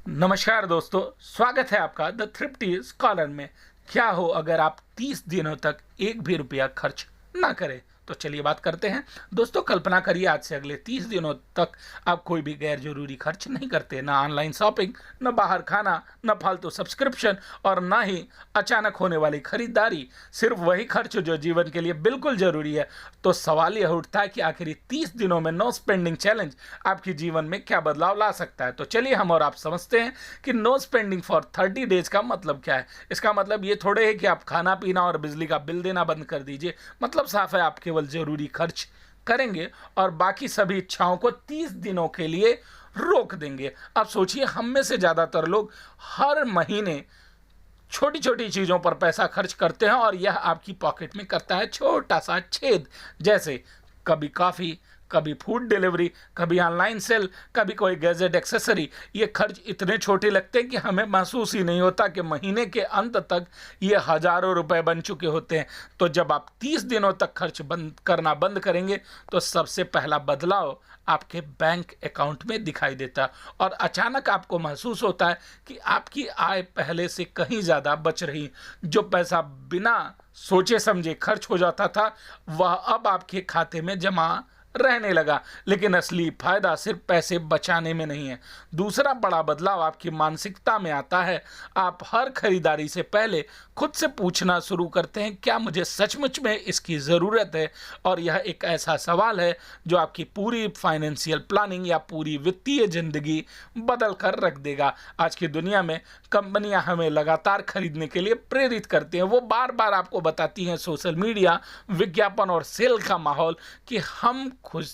नमस्कार दोस्तों, स्वागत है आपका द थ्रिफ्टी स्कॉलर में। क्या हो अगर आप 30 दिनों तक एक भी रुपया खर्च ना करें? तो चलिए बात करते हैं। दोस्तों, कल्पना करिए आज से अगले 30 दिनों तक आप कोई भी गैर जरूरी खर्च नहीं करते, ना ऑनलाइन शॉपिंग, ना बाहर खाना, ना फालतू सब्सक्रिप्शन और ना ही अचानक होने वाली खरीदारी। सिर्फ वही खर्च जो जीवन के लिए बिल्कुल जरूरी है। तो सवाल यह उठता है कि आखिर 30 दिनों में नो स्पेंडिंग चैलेंज आपके जीवन में क्या बदलाव ला सकता है। तो चलिए हम और आप समझते हैं कि नो स्पेंडिंग फॉर 30 डेज का मतलब क्या है। इसका मतलब ये थोड़े है कि आप खाना पीना और बिजली का बिल देना बंद कर दीजिए। मतलब साफ है, आप केवल जरूरी खर्च करेंगे और बाकी सभी इच्छाओं को 30 दिनों के लिए रोक देंगे। अब सोचिए, हम में से ज्यादातर लोग हर महीने छोटी छोटी चीजों पर पैसा खर्च करते हैं और यह आपकी पॉकेट में करता है छोटा सा छेद। जैसे कभी कॉफी, कभी फूड डिलीवरी, कभी ऑनलाइन सेल, कभी कोई गैजेट एक्सेसरी। ये खर्च इतने छोटे लगते हैं कि हमें महसूस ही नहीं होता कि महीने के अंत तक ये हजारों रुपए बन चुके होते हैं। तो जब आप 30 दिनों तक खर्च करना बंद करेंगे तो सबसे पहला बदलाव आपके बैंक अकाउंट में दिखाई देता और अचानक आपको महसूस होता है कि आपकी आय पहले से कहीं ज़्यादा बच रही। जो पैसा बिना सोचे समझे खर्च हो जाता था वह अब आपके खाते में जमा रहने लगा। लेकिन असली फायदा सिर्फ पैसे बचाने में नहीं है। दूसरा बड़ा बदलाव आपकी मानसिकता में आता है। आप हर खरीदारी से पहले खुद से पूछना शुरू करते हैं, क्या मुझे सचमुच में इसकी ज़रूरत है? और यह एक ऐसा सवाल है जो आपकी पूरी फाइनेंशियल प्लानिंग या पूरी वित्तीय जिंदगी बदल कर रख देगा। आज की दुनिया में कंपनियां हमें लगातार खरीदने के लिए प्रेरित करती हैं। वो बार बार आपको बताती हैं, सोशल मीडिया, विज्ञापन और सेल का माहौल, कि हम खुश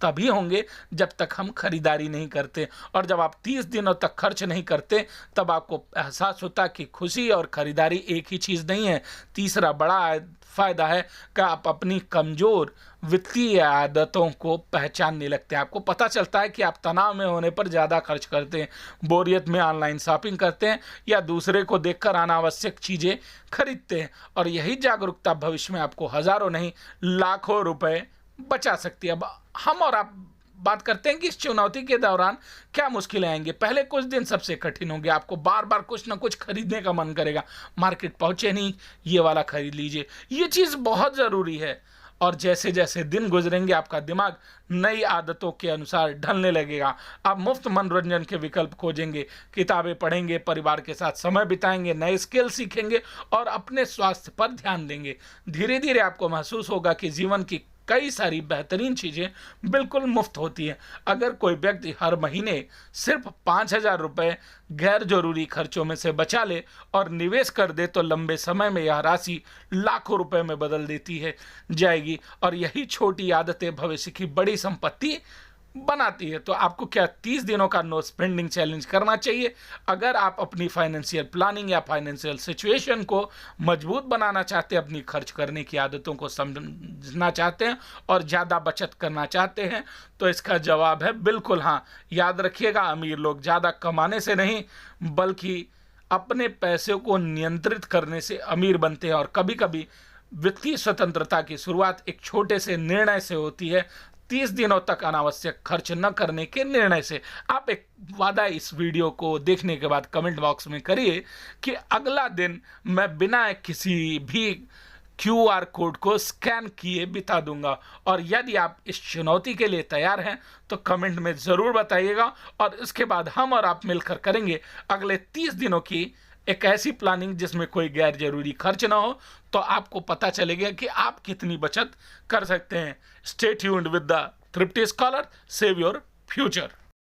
तभी होंगे जब तक हम खरीदारी नहीं करते। और जब आप 30 दिनों तक खर्च नहीं करते तब आपको एहसास होता कि खुशी और खरीदारी एक ही चीज़ नहीं है। तीसरा बड़ा फायदा है कि आप अपनी कमज़ोर वित्तीय आदतों को पहचानने लगते हैं। आपको पता चलता है कि आप तनाव में होने पर ज़्यादा खर्च करते हैं, बोरियत में ऑनलाइन शॉपिंग करते हैं या दूसरे को देखकर अनावश्यक चीज़ें खरीदते हैं। और यही जागरूकता भविष्य में आपको हज़ारों नहीं लाखों रुपए बचा सकती है। अब हम और आप बात करते हैं कि इस चुनौती के दौरान क्या मुश्किलें आएंगी। पहले कुछ दिन सबसे कठिन होंगे। आपको बार बार कुछ ना कुछ खरीदने का मन करेगा। मार्केट पहुंचे नहीं, ये वाला खरीद लीजिए, ये चीज़ बहुत ज़रूरी है। और जैसे जैसे दिन गुजरेंगे आपका दिमाग नई आदतों के अनुसार ढलने लगेगा। आप मुफ्त मनोरंजन के विकल्प खोजेंगे, किताबें पढ़ेंगे, परिवार के साथ समय बिताएंगे, नए स्किल सीखेंगे और अपने स्वास्थ्य पर ध्यान देंगे। धीरे धीरे आपको महसूस होगा कि जीवन की कई सारी बेहतरीन चीज़ें बिल्कुल मुफ्त होती हैं। अगर कोई व्यक्ति हर महीने सिर्फ 5,000 रुपये गैर जरूरी खर्चों में से बचा ले और निवेश कर दे तो लंबे समय में यह राशि लाखों रुपए में बदल देती है जाएगी। और यही छोटी आदतें भविष्य की बड़ी संपत्ति बनाती है। तो आपको क्या 30 दिनों का नो स्पेंडिंग चैलेंज करना चाहिए? अगर आप अपनी फाइनेंशियल प्लानिंग या फाइनेंशियल सिचुएशन को मजबूत बनाना चाहते हैं, अपनी खर्च करने की आदतों को समझना चाहते हैं और ज़्यादा बचत करना चाहते हैं, तो इसका जवाब है बिल्कुल हाँ। याद रखिएगा, अमीर लोग ज़्यादा कमाने से नहीं बल्कि अपने पैसे को नियंत्रित करने से अमीर बनते हैं। और कभी कभी वित्तीय स्वतंत्रता की शुरुआत एक छोटे से निर्णय से होती है, 30 दिनों तक अनावश्यक खर्च न करने के निर्णय से। आप एक वादा इस वीडियो को देखने के बाद कमेंट बॉक्स में करिए कि अगला दिन मैं बिना किसी भी QR कोड को स्कैन किए बिता दूंगा। और यदि आप इस चुनौती के लिए तैयार हैं तो कमेंट में ज़रूर बताइएगा और इसके बाद हम और आप मिलकर करेंगे अगले 30 दिनों की एक ऐसी प्लानिंग जिसमें कोई गैर जरूरी खर्च ना हो। तो आपको पता चलेगा कि आप कितनी बचत कर सकते हैं। Stay tuned with the thrifty scholar, save your future.